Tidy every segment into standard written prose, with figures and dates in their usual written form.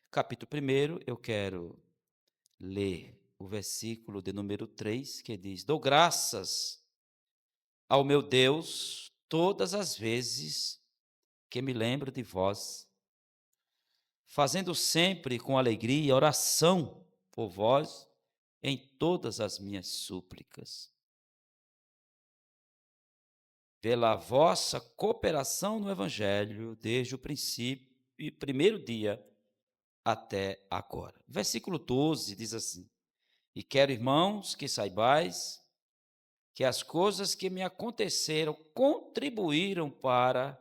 Capítulo 1, eu quero ler o versículo de número 3, que diz: Dou graças ao meu Deus todas as vezes que me lembro de vós, fazendo sempre com alegria oração por vós em todas as minhas súplicas, pela vossa cooperação no Evangelho, desde o princípio e primeiro dia até agora. Versículo 12 diz assim: E quero, irmãos, que saibais que as coisas que me aconteceram contribuíram para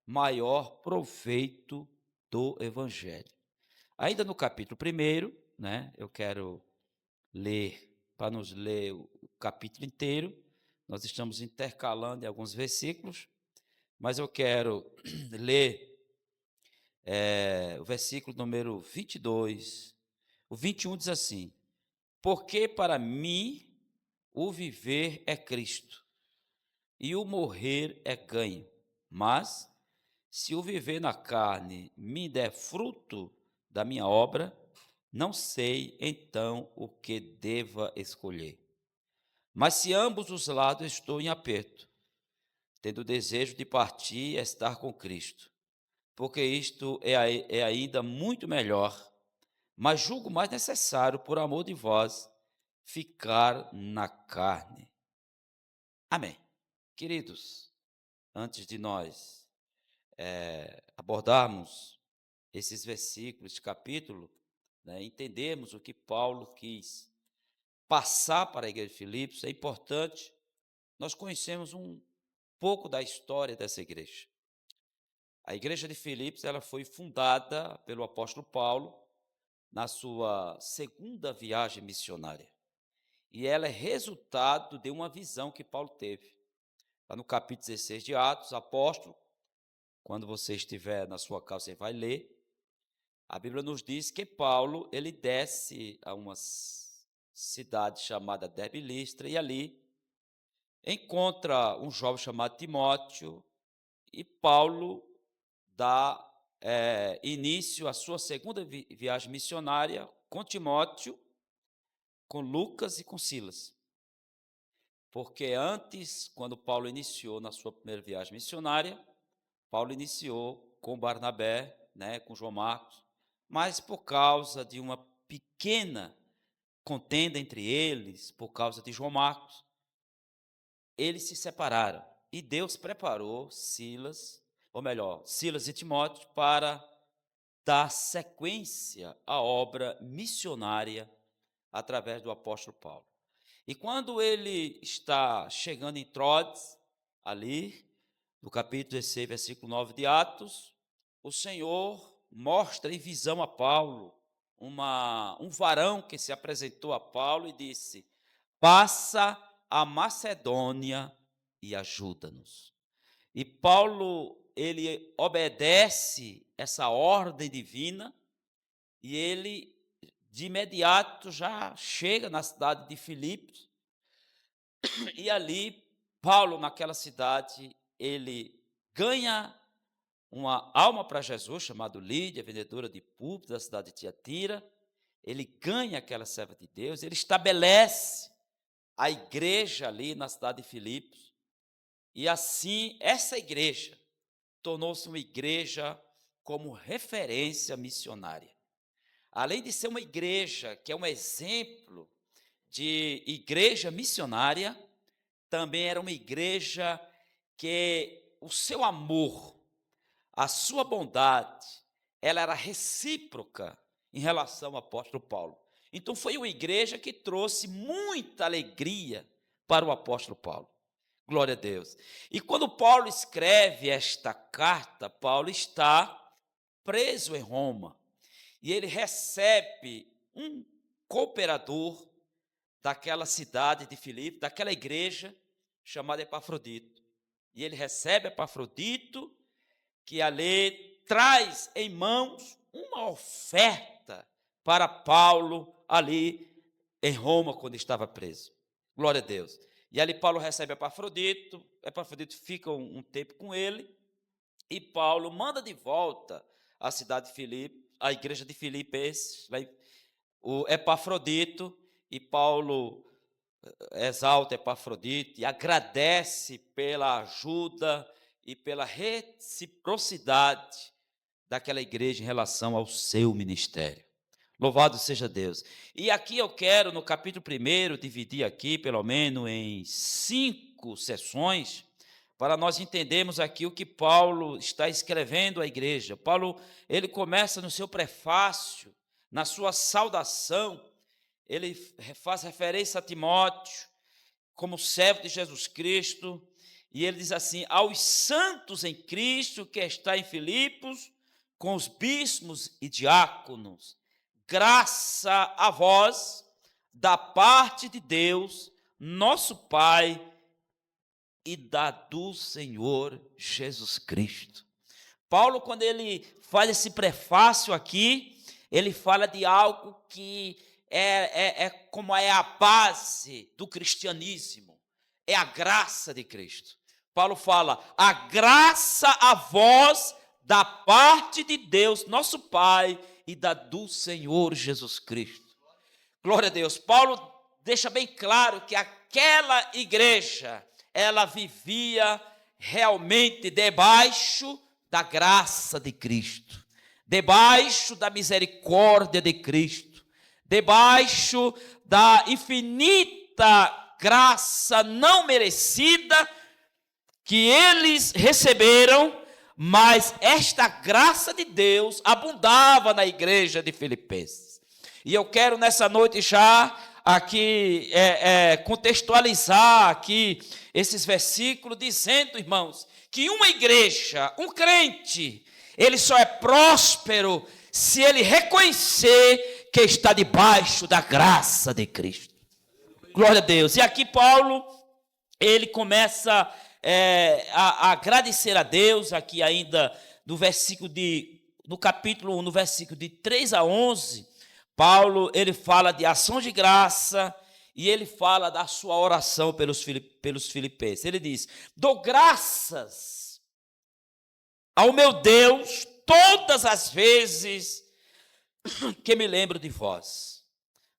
maior proveito do Evangelho. Ainda no capítulo 1, né, eu quero ler, para nos ler o capítulo inteiro, nós estamos intercalando em alguns versículos, mas eu quero ler o versículo número 22. O 21 diz assim: Porque para mim o viver é Cristo e o morrer é ganho. Mas, se o viver na carne me der fruto da minha obra, não sei então o que deva escolher. Mas se ambos os lados estou em aperto, tendo o desejo de partir e estar com Cristo, porque isto é ainda muito melhor, mas julgo mais necessário, por amor de vós, ficar na carne. Amém. Queridos, antes de nós abordarmos esses versículos, esse capítulo, né, entendermos o que Paulo quis passar para a igreja de Filipos, é importante nós conhecermos um pouco da história dessa igreja. A igreja de Filipos, ela foi fundada pelo apóstolo Paulo na sua segunda viagem missionária. E ela é resultado de uma visão que Paulo teve. Lá no capítulo 16 de Atos, apóstolo, quando você estiver na sua casa, você vai ler. A Bíblia nos diz que Paulo, ele desce a uma cidade chamada Derbe e Listra, e ali encontra um jovem chamado Timóteo, e Paulo dá início à sua segunda viagem missionária com Timóteo, com Lucas e com Silas. Porque antes, quando Paulo iniciou na sua primeira viagem missionária, Paulo iniciou com Barnabé, né, com João Marcos, mas por causa de uma pequena contenda entre eles, por causa de João Marcos, eles se separaram. E Deus preparou Silas, ou melhor, Silas e Timóteo, para dar sequência à obra missionária através do apóstolo Paulo. E quando ele está chegando em Troades, ali, no capítulo 16, versículo 9 de Atos, o Senhor mostra em visão a Paulo um varão que se apresentou a Paulo e disse: Passa a Macedônia e ajuda-nos. E Paulo, ele obedece essa ordem divina e ele de imediato já chega na cidade de Filipos, e ali Paulo, naquela cidade, ele ganha uma alma para Jesus, chamada Lídia, vendedora de púlpito da cidade de Tiatira. Ele ganha aquela serva de Deus, ele estabelece a igreja ali na cidade de Filipos, e assim essa igreja tornou-se uma igreja como referência missionária. Além de ser uma igreja que é um exemplo de igreja missionária, também era uma igreja que o seu amor, a sua bondade, ela era recíproca em relação ao apóstolo Paulo. Então foi uma igreja que trouxe muita alegria para o apóstolo Paulo. Glória a Deus. E quando Paulo escreve esta carta, Paulo está preso em Roma. E ele recebe um cooperador daquela cidade de Filipe, daquela igreja chamada Epafrodito. E ele recebe Epafrodito, que ali traz em mãos uma oferta para Paulo ali em Roma, quando estava preso. Glória a Deus. E ali Paulo recebe Epafrodito fica um tempo com ele, e Paulo manda de volta à cidade de Filipe, a igreja de Filipos, o Epafrodito, e Paulo exalta Epafrodito e agradece pela ajuda e pela reciprocidade daquela igreja em relação ao seu ministério. Louvado seja Deus. E aqui eu quero, no capítulo 1, dividir aqui, pelo menos, em 5 sessões, para nós entendermos aqui o que Paulo está escrevendo à igreja. Paulo, ele começa no seu prefácio, na sua saudação, ele faz referência a Timóteo, como servo de Jesus Cristo, e ele diz assim: aos santos em Cristo que está em Filipos, com os bispos e diáconos, graça a vós, da parte de Deus, nosso Pai, e do Senhor Jesus Cristo. Paulo, quando ele faz esse prefácio aqui, ele fala de algo que como é a base do cristianismo, é a graça de Cristo. Paulo fala: a graça a vós, da parte de Deus, nosso Pai, e do Senhor Jesus Cristo. Glória a Deus. Paulo deixa bem claro que aquela igreja, ela vivia realmente debaixo da graça de Cristo, debaixo da misericórdia de Cristo, debaixo da infinita graça não merecida que eles receberam, mas esta graça de Deus abundava na igreja de Filipenses. E eu quero nessa noite já aqui contextualizar aqui esses versículos, dizendo, irmãos, que uma igreja, um crente, ele só é próspero se ele reconhecer que está debaixo da graça de Cristo. Glória a Deus. E aqui Paulo, ele começa a agradecer a Deus, aqui ainda no capítulo 1, no versículo de 3 a 11, Paulo, ele fala de ação de graça e ele fala da sua oração pelos filipenses. Ele diz: dou graças ao meu Deus todas as vezes que me lembro de vós,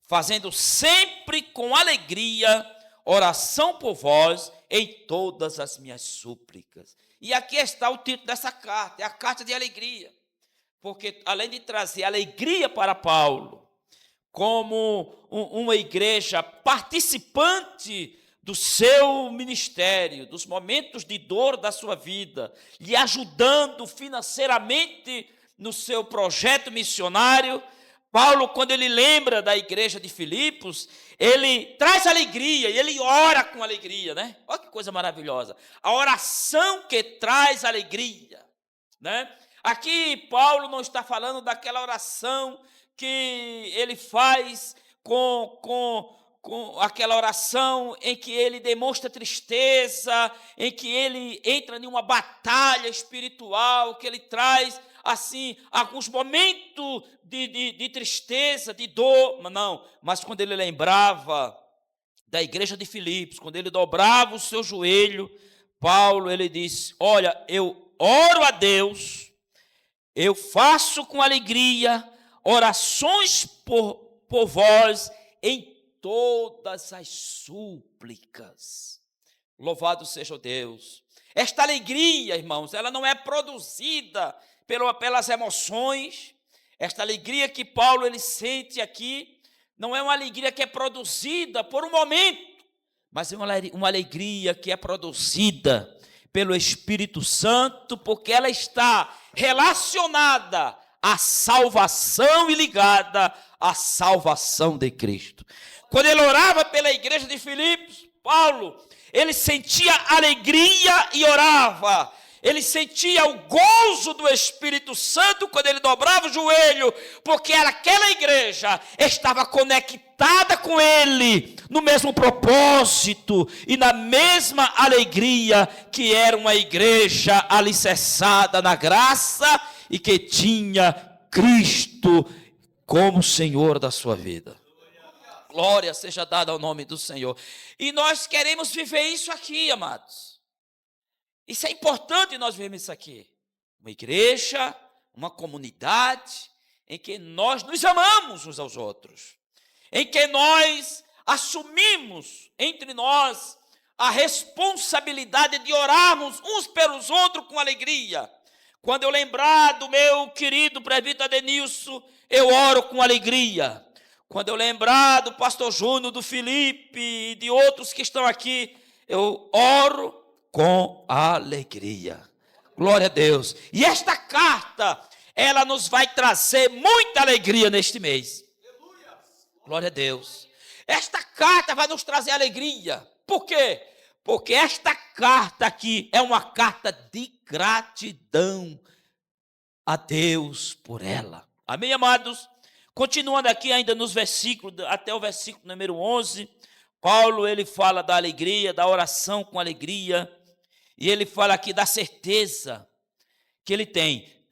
fazendo sempre com alegria oração por vós em todas as minhas súplicas. E aqui está o título dessa carta, é a carta de alegria, porque além de trazer alegria para Paulo, como uma igreja participante do seu ministério, dos momentos de dor da sua vida, lhe ajudando financeiramente no seu projeto missionário, Paulo, quando ele lembra da igreja de Filipos, ele traz alegria e ele ora com alegria, né? Olha que coisa maravilhosa. A oração que traz alegria, né? Aqui Paulo não está falando daquela oração que ele faz com aquela oração em que ele demonstra tristeza, em que ele entra em uma batalha espiritual, que ele traz assim, alguns momentos de tristeza, de dor, não, mas quando ele lembrava da igreja de Filipos, quando ele dobrava o seu joelho, Paulo, ele disse: olha, eu oro a Deus, eu faço com alegria orações por vós em todas as súplicas. Louvado seja o Deus. Esta alegria, irmãos, ela não é produzida pelas emoções. Esta alegria que Paulo ele sente aqui não é uma alegria que é produzida por um momento, mas é uma alegria que é produzida pelo Espírito Santo, porque ela está relacionada à salvação e ligada à salvação de Cristo. Quando ele orava pela igreja de Filipos, Paulo, ele sentia alegria e orava. Ele sentia o gozo do Espírito Santo quando ele dobrava o joelho, porque aquela igreja estava conectada com ele, no mesmo propósito e na mesma alegria, que era uma igreja alicerçada na graça e que tinha Cristo como Senhor da sua vida. Glória seja dada ao nome do Senhor. E nós queremos viver isso aqui, amados. Isso é importante nós vermos isso aqui. Uma igreja, uma comunidade, em que nós nos amamos uns aos outros, em que nós assumimos entre nós a responsabilidade de orarmos uns pelos outros com alegria. Quando eu lembrar do meu querido presbítero Adenilson, eu oro com alegria. Quando eu lembrar do pastor Júnior, do Felipe e de outros que estão aqui, eu oro com alegria. Glória a Deus. E esta carta, ela nos vai trazer muita alegria neste mês. Glória a Deus. Esta carta vai nos trazer alegria. Por quê? Porque esta carta aqui é uma carta de gratidão a Deus por ela. Amém, amados? Continuando aqui ainda nos versículos, até o versículo número 11, Paulo, ele fala da alegria, da oração com alegria, e ele fala aqui da certeza que ele tem.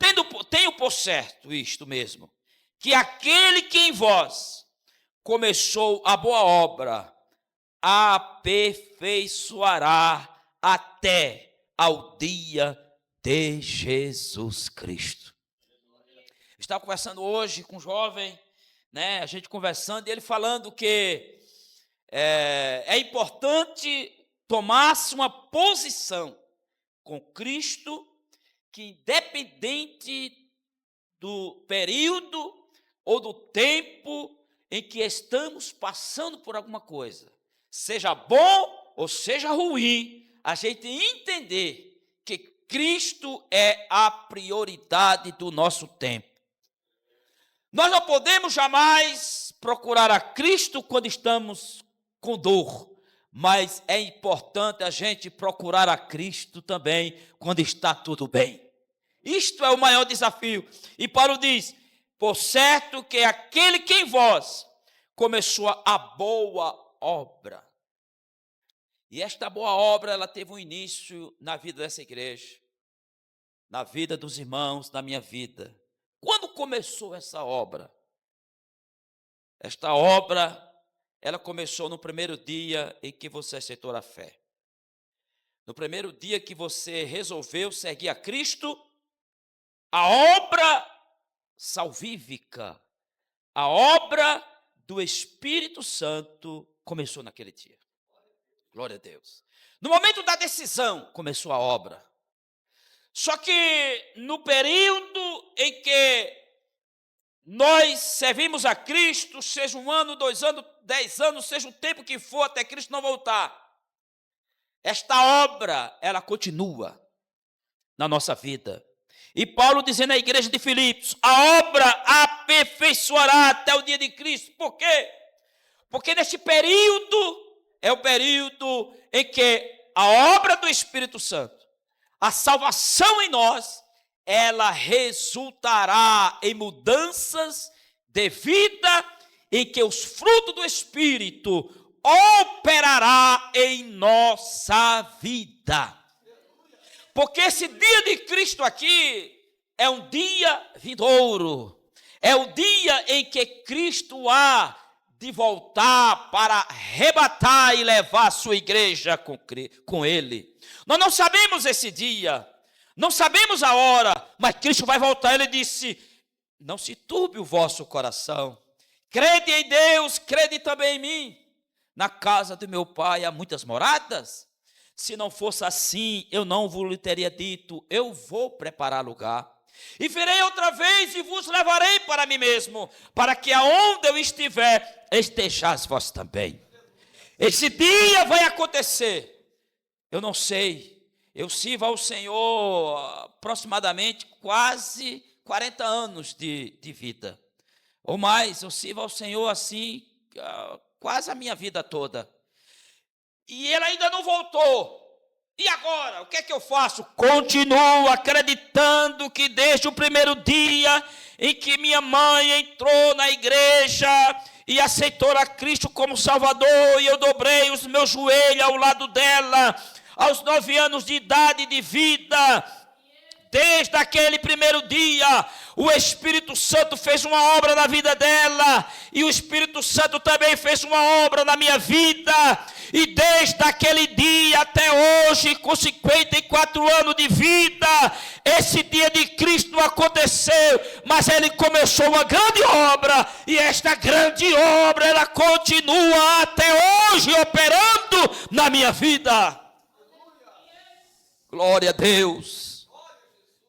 Tenho por certo isto mesmo, que aquele que em vós começou a boa obra, aperfeiçoará até ao dia de Jesus Cristo. Eu estava conversando hoje com um jovem, a gente conversando, e ele falando que é importante tomar-se uma posição com Cristo, que independente do período ou do tempo em que estamos passando por alguma coisa, seja bom ou seja ruim, a gente entender que Cristo é a prioridade do nosso tempo. Nós não podemos jamais procurar a Cristo quando estamos com dor, mas é importante a gente procurar a Cristo também quando está tudo bem. Isto é o maior desafio. E Paulo diz, por certo que aquele que em vós começou a boa obra. E esta boa obra, ela teve um início na vida dessa igreja, na vida dos irmãos, na minha vida. Quando começou essa obra? Esta obra, ela começou no primeiro dia em que você aceitou a fé. No primeiro dia que você resolveu seguir a Cristo, a obra salvífica, a obra do Espírito Santo começou naquele dia. Glória a Deus. No momento da decisão, começou a obra. Só que no período em que nós servimos a Cristo, seja 1 ano, 2 anos, 10 anos, seja o tempo que for até Cristo não voltar, esta obra, ela continua na nossa vida. E Paulo dizendo à igreja de Filipos, a obra aperfeiçoará até o dia de Cristo. Por quê? Porque neste período é o período em que a obra do Espírito Santo, a salvação em nós, ela resultará em mudanças de vida, em que os frutos do Espírito operará em nossa vida. Porque esse dia de Cristo aqui é um dia vindouro, é o dia em que Cristo há de voltar para arrebatar e levar a sua igreja com ele. Nós não sabemos esse dia, não sabemos a hora, mas Cristo vai voltar. Ele disse, não se turbe o vosso coração, crede em Deus, crede também em mim. Na casa do meu pai há muitas moradas. Se não fosse assim, eu não vos teria dito, eu vou preparar lugar. E virei outra vez e vos levarei para mim mesmo, para que aonde eu estiver, estejais vós também. Esse dia vai acontecer. Eu não sei. Eu sirvo ao Senhor aproximadamente quase 40 anos de vida. Ou mais, eu sirvo ao Senhor assim, quase a minha vida toda. E ele ainda não voltou. E agora, o que é que eu faço? Continuo acreditando que desde o primeiro dia em que minha mãe entrou na igreja e aceitou a Cristo como Salvador, e eu dobrei os meus joelhos ao lado dela, aos 9 anos de idade de vida, desde aquele primeiro dia, o Espírito Santo fez uma obra na vida dela, e o Espírito Santo também fez uma obra na minha vida, e desde aquele dia até hoje, com 54 anos de vida, esse dia de Cristo não aconteceu, mas ele começou uma grande obra, e esta grande obra, ela continua até hoje operando na minha vida. Glória a Deus.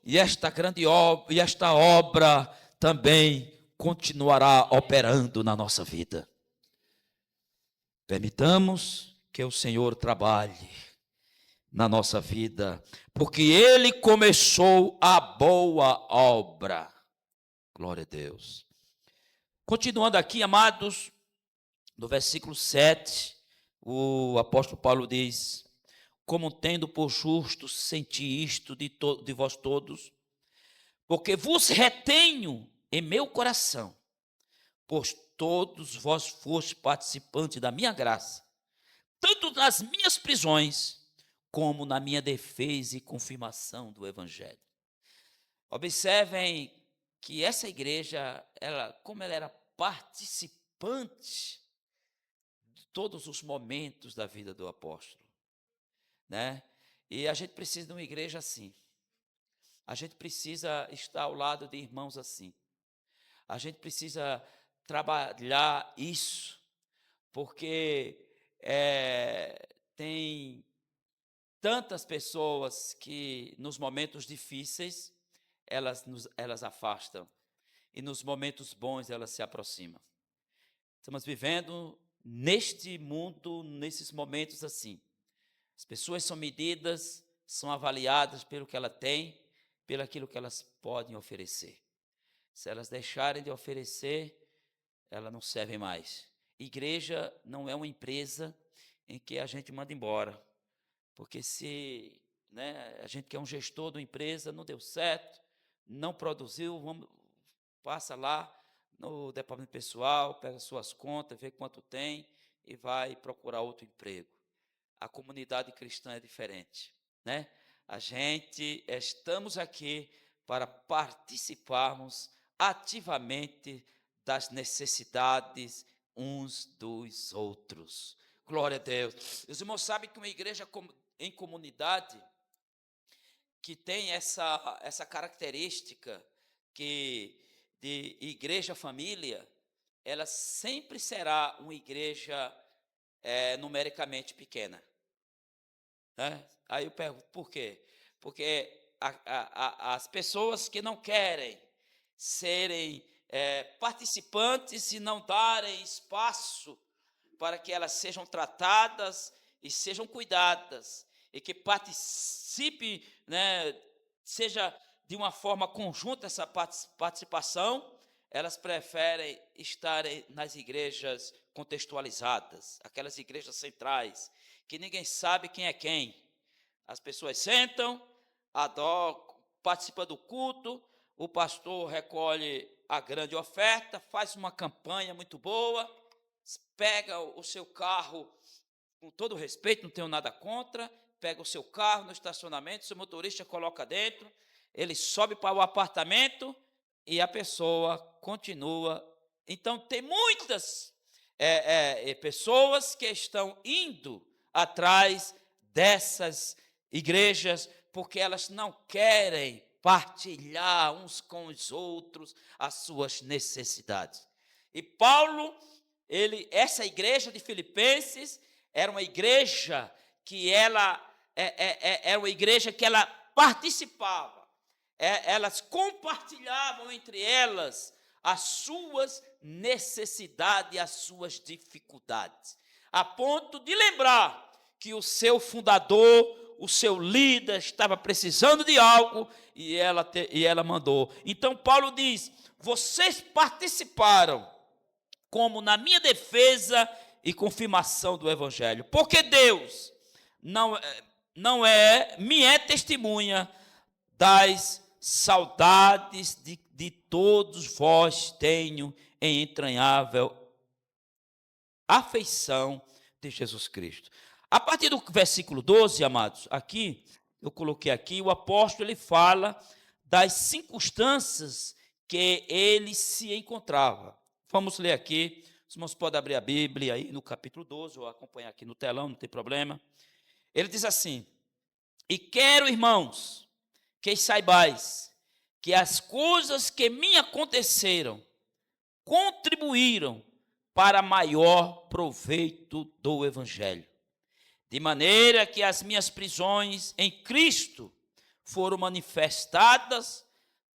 E esta grande obra, e esta obra também continuará operando na nossa vida. Permitamos que o Senhor trabalhe na nossa vida, porque Ele começou a boa obra. Glória a Deus. Continuando aqui, amados, no versículo 7, o apóstolo Paulo diz: como tendo por justo senti isto de vós todos, porque vos retenho em meu coração, pois todos vós fostes participantes da minha graça, tanto nas minhas prisões, como na minha defesa e confirmação do Evangelho. Observem que essa igreja, como ela era participante de todos os momentos da vida do apóstolo, né? E a gente precisa de uma igreja assim. A gente precisa estar ao lado de irmãos assim. A gente precisa trabalhar isso, porque tem tantas pessoas que nos momentos difíceis elas afastam, e nos momentos bons elas se aproximam. Estamos vivendo neste mundo, nesses momentos assim. As pessoas são medidas, são avaliadas pelo que ela tem, pelo aquilo que elas podem oferecer. Se elas deixarem de oferecer, elas não servem mais. Igreja não é uma empresa em que a gente manda embora, porque se a gente quer um gestor de uma empresa, não deu certo, não produziu, passa lá no departamento pessoal, pega suas contas, vê quanto tem e vai procurar outro emprego. A comunidade cristã é diferente, né? Estamos aqui para participarmos ativamente das necessidades uns dos outros. Glória a Deus. Os irmãos sabem que uma igreja em comunidade, que tem essa característica de igreja família, ela sempre será uma igreja numericamente pequena. Aí eu pergunto, por quê? Porque as pessoas que não querem serem participantes e não darem espaço para que elas sejam tratadas e sejam cuidadas, e que participe, seja de uma forma conjunta essa participação, elas preferem estarem nas igrejas contextualizadas, aquelas igrejas centrais, que ninguém sabe quem é quem. As pessoas sentam, adoram, participam do culto, o pastor recolhe a grande oferta, faz uma campanha muito boa, pega o seu carro, com todo respeito, não tenho nada contra, pega o seu carro no estacionamento, seu motorista coloca dentro, ele sobe para o apartamento e a pessoa continua. Então, tem muitas pessoas que estão indo atrás dessas igrejas, porque elas não querem partilhar uns com os outros as suas necessidades. E Paulo, essa igreja de Filipenses, era uma igreja que ela participava, elas compartilhavam entre elas as suas necessidades e as suas dificuldades, a ponto de lembrar que o seu fundador, o seu líder estava precisando de algo e ela mandou. Então Paulo diz: vocês participaram como na minha defesa e confirmação do Evangelho, porque Deus me é testemunha das saudades de todos vós tenho em entranhável afeição de Jesus Cristo. A partir do versículo 12, amados, aqui, eu coloquei aqui, o apóstolo ele fala das circunstâncias que ele se encontrava. Vamos ler aqui, os irmãos podem abrir a Bíblia aí no capítulo 12, ou acompanhar aqui no telão, não tem problema. Ele diz assim: e quero, irmãos, que saibais que as coisas que me aconteceram contribuíram para maior proveito do Evangelho, de maneira que as minhas prisões em Cristo foram manifestadas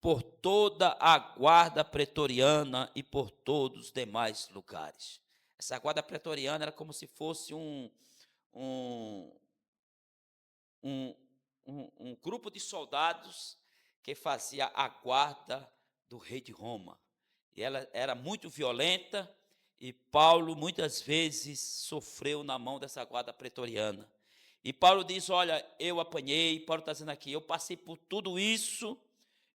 por toda a guarda pretoriana e por todos os demais lugares. Essa guarda pretoriana era como se fosse um grupo de soldados que fazia a guarda do rei de Roma. E ela era muito violenta, e Paulo muitas vezes sofreu na mão dessa guarda pretoriana. E Paulo diz: olha, eu apanhei, Paulo está dizendo aqui, eu passei por tudo isso,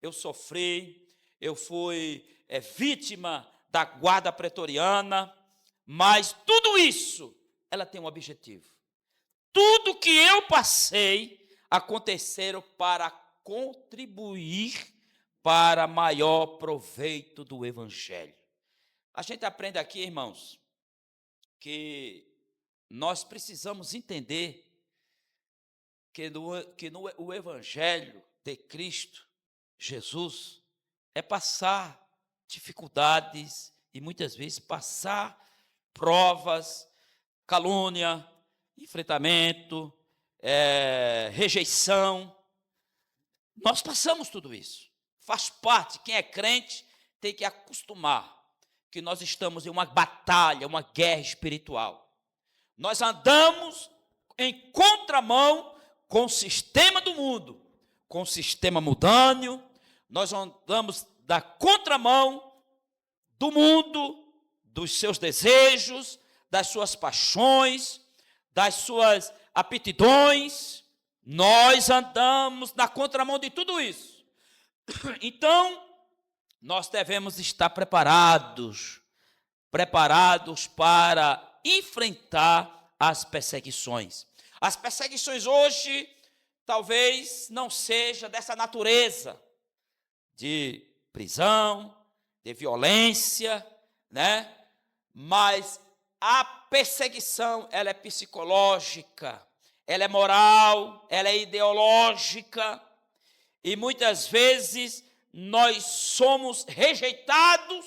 eu sofri, eu fui vítima da guarda pretoriana, mas tudo isso, ela tem um objetivo. Tudo que eu passei aconteceram para contribuir para maior proveito do Evangelho. A gente aprende aqui, irmãos, que nós precisamos entender que o Evangelho de Cristo, Jesus, é passar dificuldades e muitas vezes passar provas, calúnia, enfrentamento, rejeição. Nós passamos tudo isso. Faz parte, quem é crente tem que acostumar que nós estamos em uma batalha, uma guerra espiritual. Nós andamos em contramão com o sistema do mundo, com o sistema mundâneo, nós andamos da contramão do mundo, dos seus desejos, das suas paixões, das suas aptidões. Nós andamos na contramão de tudo isso. Então, nós devemos estar preparados para enfrentar as perseguições. As perseguições hoje talvez não seja dessa natureza de prisão, de violência, né? Mas a perseguição, ela é psicológica, ela é moral, ela é ideológica, e muitas vezes nós somos rejeitados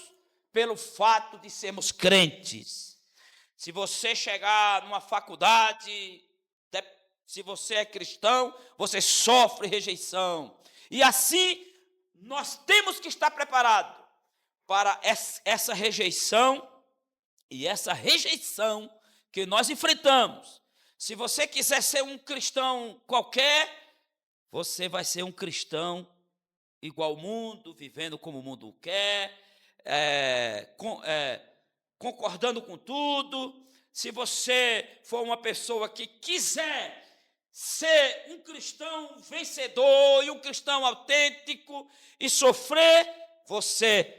pelo fato de sermos crentes. Se você chegar numa faculdade, se você é cristão, você sofre rejeição. E assim, nós temos que estar preparados para essa rejeição, e essa rejeição que nós enfrentamos. Se você quiser ser um cristão qualquer, você vai ser um cristão igual ao mundo, vivendo como o mundo quer, concordando com tudo. Se você for uma pessoa que quiser ser um cristão vencedor e um cristão autêntico e sofrer, você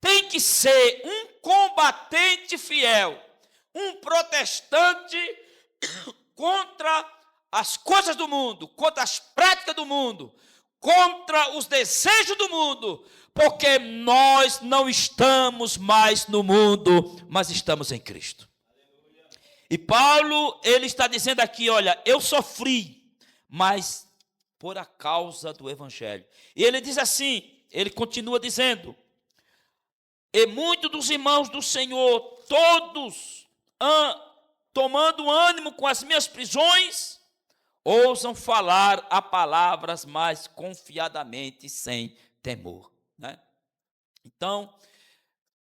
tem que ser um combatente fiel, um protestante contra as coisas do mundo, contra as práticas do mundo, contra os desejos do mundo, porque nós não estamos mais no mundo, mas estamos em Cristo. E Paulo, ele está dizendo aqui, olha, eu sofri, mas por a causa do Evangelho. E ele diz assim, ele continua dizendo: e muitos dos irmãos do Senhor, todos, tomando ânimo com as minhas prisões, ousam falar a palavras mais confiadamente, sem temor. Né? Então,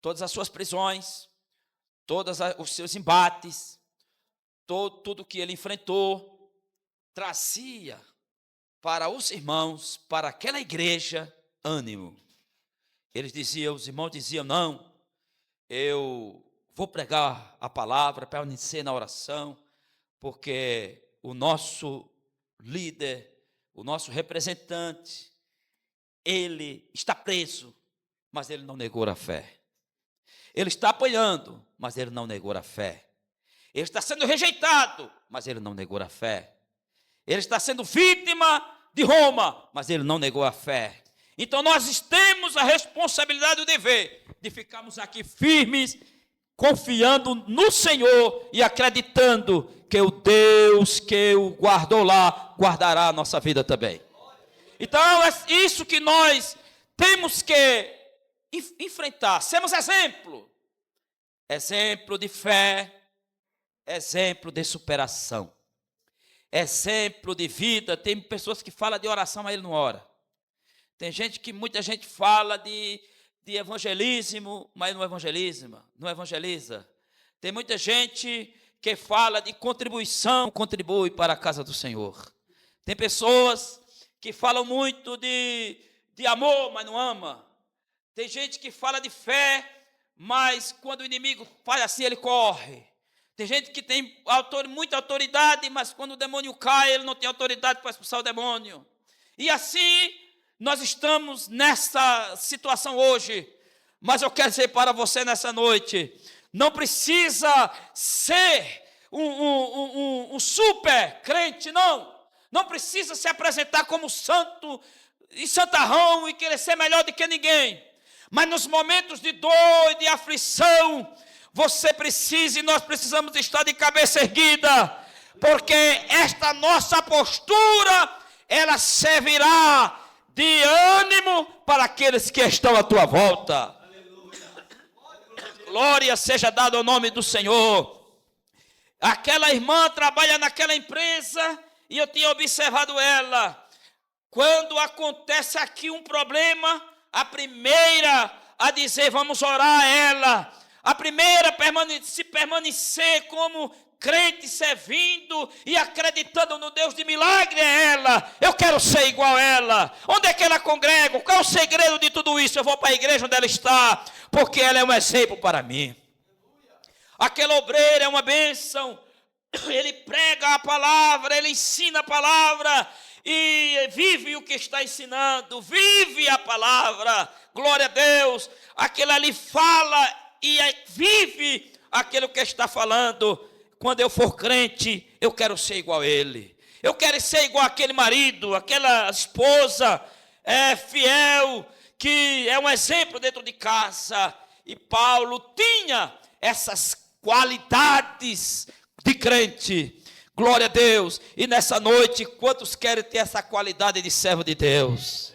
todas as suas prisões, todos os seus embates, tudo que ele enfrentou, trazia para os irmãos, para aquela igreja, ânimo. Os irmãos diziam: não, eu vou pregar a palavra, permanecer na oração, porque o nosso líder, o nosso representante, ele está preso, mas ele não negou a fé. Ele está apanhando, mas ele não negou a fé. Ele está sendo rejeitado, mas ele não negou a fé. Ele está sendo vítima de Roma, mas ele não negou a fé. Então nós temos a responsabilidade e o dever de ficarmos aqui firmes, confiando no Senhor e acreditando que o Deus que o guardou lá, guardará a nossa vida também. Então é isso que nós temos que enfrentar, sermos exemplo de fé, exemplo de superação, exemplo de vida. Tem pessoas que falam de oração, mas ele não ora. Tem muita gente fala de evangelismo, mas não evangeliza. Tem muita gente que fala de contribuição, contribui para a casa do Senhor. Tem pessoas que falam muito de amor, mas não ama. Tem gente que fala de fé, mas quando o inimigo faz assim, ele corre. Tem gente que tem muita autoridade, mas quando o demônio cai, ele não tem autoridade para expulsar o demônio. E assim, nós estamos nessa situação hoje. Mas eu quero dizer para você nessa noite, não precisa ser um super crente, não. Não precisa se apresentar como santo e santarrão e querer ser melhor do que ninguém. Mas nos momentos de dor e de aflição, você precisa e nós precisamos estar de cabeça erguida, porque esta nossa postura, ela servirá de ânimo para aqueles que estão à tua volta. Glória seja dada ao nome do Senhor. Aquela irmã trabalha naquela empresa e eu tinha observado ela. Quando acontece aqui um problema, a primeira a dizer vamos orar a ela, a primeira se permanecer como crente, servindo e acreditando no Deus de milagre é ela. Eu quero ser igual a ela. Onde é que ela congrega? Qual é o segredo de tudo isso? Eu vou para a igreja onde ela está, porque ela é um exemplo para mim. Aquele obreiro é uma bênção. Ele prega a palavra, ele ensina a palavra e vive o que está ensinando, vive a palavra, glória a Deus. Aquele ali fala e vive aquilo que está falando. Quando eu for crente, eu quero ser igual a ele. Eu quero ser igual àquele marido, aquela esposa fiel, que é um exemplo dentro de casa. E Paulo tinha essas qualidades de crente. Glória a Deus. E nessa noite, quantos querem ter essa qualidade de servo de Deus?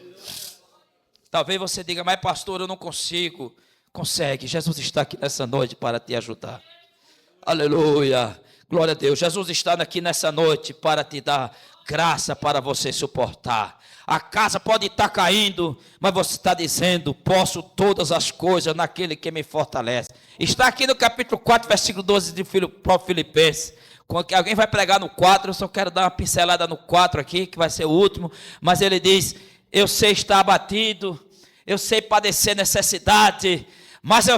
Talvez você diga, mas pastor, eu não consigo. Consegue. Jesus está aqui nessa noite para te ajudar. Aleluia. Glória a Deus. Jesus está aqui nessa noite para te dar graça para você suportar. A casa pode estar caindo, mas você está dizendo, posso todas as coisas naquele que me fortalece. Está aqui no capítulo 4, versículo 12 de próprio Filipenses. Quando alguém vai pregar no 4, eu só quero dar uma pincelada no 4 aqui, que vai ser o último. Mas ele diz, eu sei estar abatido, eu sei padecer necessidade, mas eu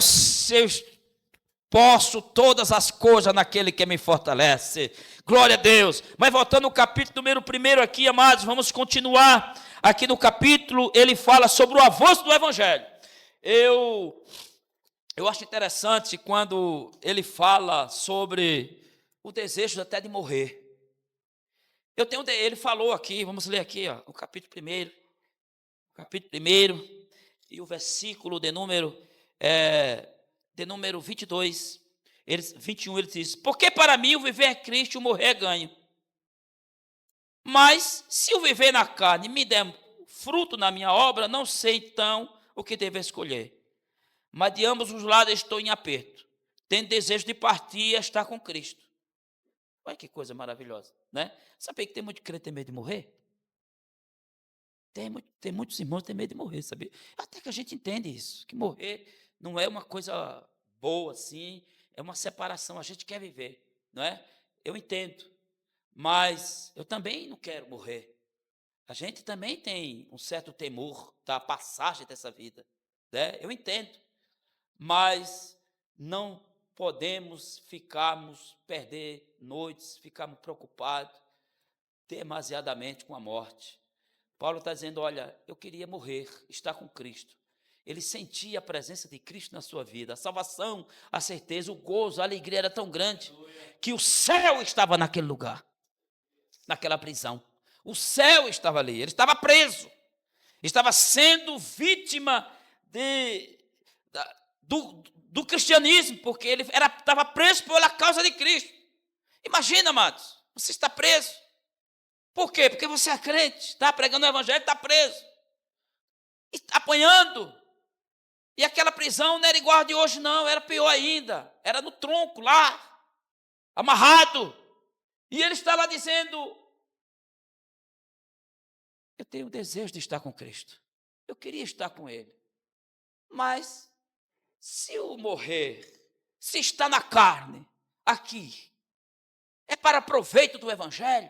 posso todas as coisas naquele que me fortalece. Glória a Deus. Mas voltando ao capítulo número 1 aqui, amados, vamos continuar. Aqui no capítulo, ele fala sobre o avanço do evangelho. Eu acho interessante quando ele fala sobre o desejo até de morrer. Ele falou aqui, vamos ler aqui, ó, o capítulo 1. Capítulo 1 e o versículo de número 22, 21, ele diz, porque para mim o viver é Cristo e o morrer é ganho. Mas se o viver na carne me der fruto na minha obra, não sei então o que devo escolher. Mas de ambos os lados estou em aperto, tendo desejo de partir e estar com Cristo. Olha que coisa maravilhosa, né? Sabia que tem muito crente que tem medo de morrer? Tem muitos irmãos que têm medo de morrer, sabia? Até que a gente entende isso, que morrer não é uma coisa boa assim, é uma separação, a gente quer viver, não é? Eu entendo, mas eu também não quero morrer. A gente também tem um certo temor da passagem dessa vida, né? Eu entendo, mas não podemos perder noites, ficarmos preocupados demasiadamente com a morte. Paulo está dizendo, olha, eu queria morrer, estar com Cristo. Ele sentia a presença de Cristo na sua vida, a salvação, a certeza, o gozo, a alegria era tão grande, que o céu estava naquele lugar, naquela prisão. O céu estava ali, ele estava preso. estava sendo vítima do cristianismo, porque ele estava preso pela causa de Cristo. Imagina, amados, você está preso. Por quê? Porque você é crente, está pregando o evangelho, está preso, está apanhando. E aquela prisão não era igual a de hoje, não, era pior ainda. Era no tronco, lá, amarrado. E ele está lá dizendo: eu tenho o desejo de estar com Cristo. Eu queria estar com Ele. Mas, se eu morrer, se está na carne, aqui, é para proveito do evangelho,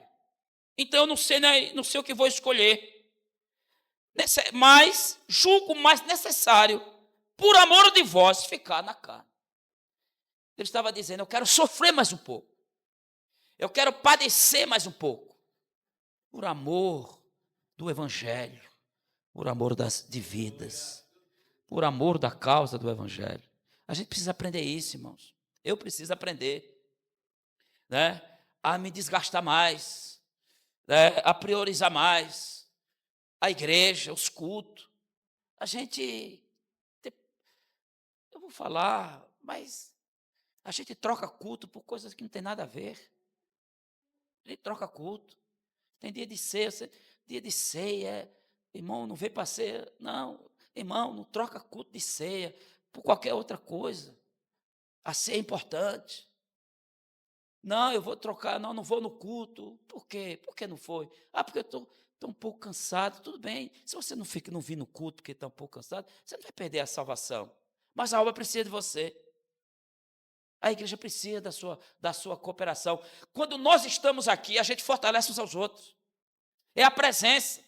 então eu não sei o que vou escolher. Mas julgo mais necessário, por amor de vós, ficar na carne. Ele estava dizendo: eu quero sofrer mais um pouco, eu quero padecer mais um pouco, por amor do evangelho, por amor de vidas, por amor da causa do evangelho. A gente precisa aprender isso, irmãos. Eu preciso aprender, né, a me desgastar mais, né, a priorizar mais a igreja, os cultos. A gente, eu vou falar, mas a gente troca culto por coisas que não tem nada a ver. A gente troca culto. Tem dia de ceia, irmão, não vem para ceia, não, irmão, não troca culto de ceia por qualquer outra coisa. A ceia é importante. Não, eu vou trocar, não vou no culto. Por quê? Por que não foi? Porque eu estou um pouco cansado. Tudo bem, se você não vir no culto porque está um pouco cansado, você não vai perder a salvação. Mas a obra precisa de você. A igreja precisa da sua cooperação. Quando nós estamos aqui, a gente fortalece uns aos outros. É a presença.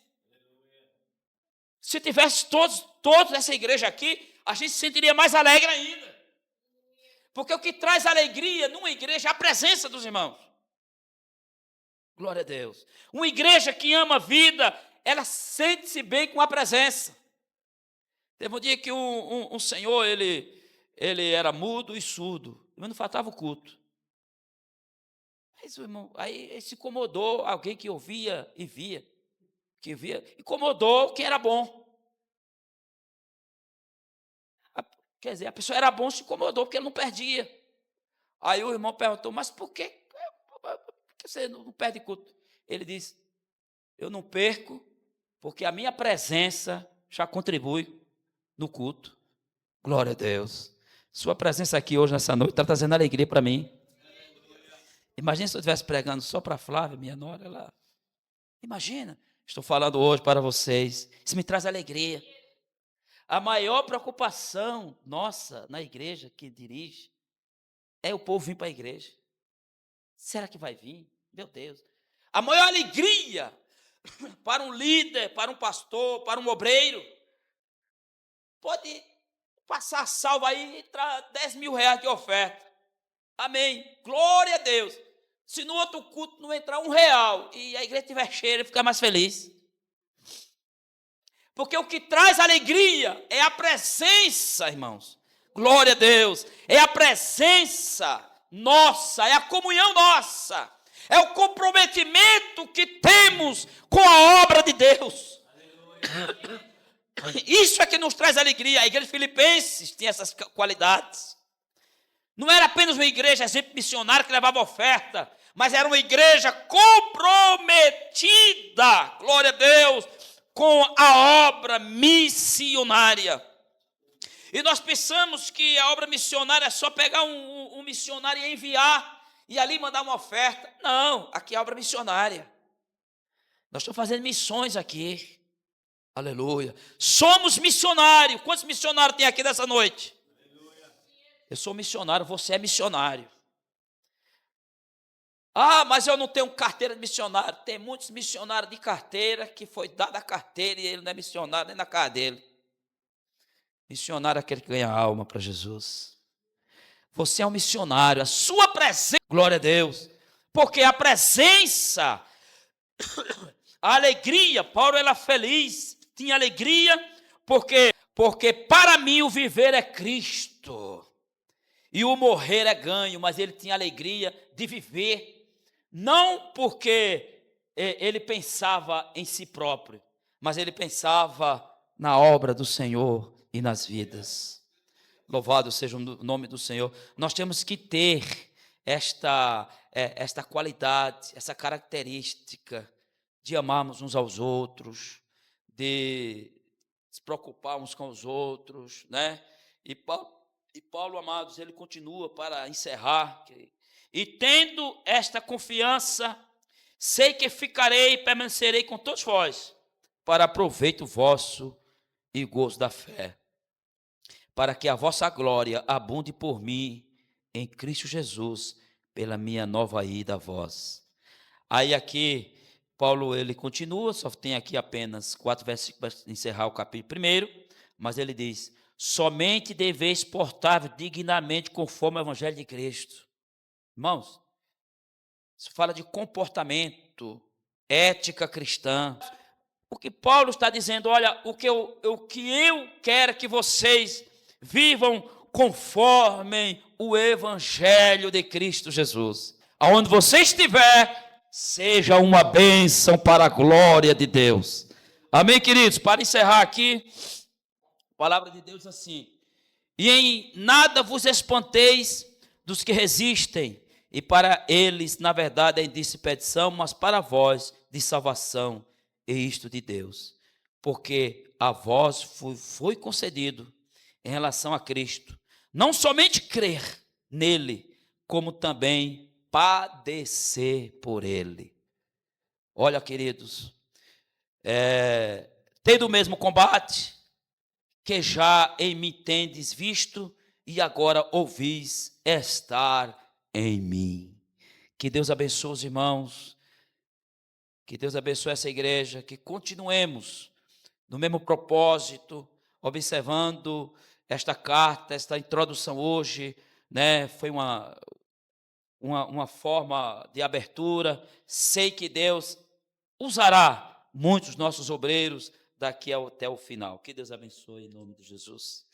Se tivesse todos nessa igreja aqui, a gente se sentiria mais alegre ainda. Porque o que traz alegria numa igreja é a presença dos irmãos. Glória a Deus. Uma igreja que ama a vida, ela sente-se bem com a presença. Teve um dia que um senhor, ele era mudo e surdo, mas não faltava o culto. Mas o irmão, aí ele se incomodou, alguém que ouvia e via, incomodou quem era bom. Quer dizer, a pessoa era bom, se incomodou porque ele não perdia. Aí o irmão perguntou: mas por que você não perde culto? Ele disse: eu não perco porque a minha presença já contribui no culto. Glória a Deus. Sua presença aqui hoje, nessa noite, está trazendo alegria para mim. Imagina se eu estivesse pregando só para a Flávia, minha nora. Ela... Imagina, estou falando hoje para vocês. Isso me traz alegria. A maior preocupação nossa na igreja que dirige é o povo vir para a igreja. Será que vai vir? Meu Deus. A maior alegria para um líder, para um pastor, para um obreiro, pode passar salvo aí e entrar 10 mil reais de oferta. Amém. Glória a Deus. Se no outro culto não entrar R$1 e a igreja estiver cheia, ele fica mais feliz. Porque o que traz alegria é a presença, irmãos. Glória a Deus. É a presença nossa, é a comunhão nossa. É o comprometimento que temos com a obra de Deus. Isso é que nos traz alegria. A igreja de Filipenses tinha essas qualidades. Não era apenas uma igreja exemplo missionária que levava oferta, mas era uma igreja comprometida, glória a Deus, com a obra missionária. E nós pensamos que a obra missionária é só pegar um missionário e enviar, e ali mandar uma oferta. Não, aqui é obra missionária. Nós estamos fazendo missões aqui. Aleluia. Somos missionários. Quantos missionários tem aqui nessa noite? Aleluia. Eu sou missionário, você é missionário. Ah, mas eu não tenho carteira de missionário. Tem muitos missionários de carteira que foi dada a carteira e ele não é missionário nem na casa dele. Missionário é aquele que ganha alma para Jesus. Você é um missionário, a sua presença, glória a Deus, porque a presença, a alegria, Paulo era feliz, tinha alegria, porque para mim o viver é Cristo, e o morrer é ganho, mas ele tinha alegria de viver, não porque ele pensava em si próprio, mas ele pensava na obra do Senhor e nas vidas. Louvado seja o nome do Senhor. Nós temos que ter esta qualidade, essa característica de amarmos uns aos outros, de se preocupar uns com os outros, né? E Paulo, amados, ele continua para encerrar. E tendo esta confiança, sei que ficarei e permanecerei com todos vós, para proveito vosso e gozo da fé, para que a vossa glória abunde por mim em Cristo Jesus, pela minha nova ida a vós. Aí aqui, Paulo, ele continua, só tem aqui apenas 4 versículos para encerrar o capítulo 1, mas ele diz, somente deveis portar dignamente conforme o evangelho de Cristo. Irmãos, isso fala de comportamento, ética cristã. Porque Paulo está dizendo, olha, o que eu quero que vocês vivam conforme o evangelho de Cristo Jesus. Aonde você estiver, seja uma bênção para a glória de Deus. Amém, queridos? Para encerrar aqui, a palavra de Deus assim, e em nada vos espanteis dos que resistem, e para eles, na verdade, é indisposição, mas para vós, de salvação, e isto de Deus, porque a vós foi concedido, em relação a Cristo, não somente crer nele, como também padecer por ele. Olha, queridos, tendo o mesmo combate, que já em mim tendes visto, e agora ouvis estar em mim. Que Deus abençoe os irmãos, que Deus abençoe essa igreja, que continuemos no mesmo propósito, observando esta carta, esta introdução hoje, né? Foi uma forma de abertura. Sei que Deus usará muitos nossos obreiros daqui até o final. Que Deus abençoe em nome de Jesus.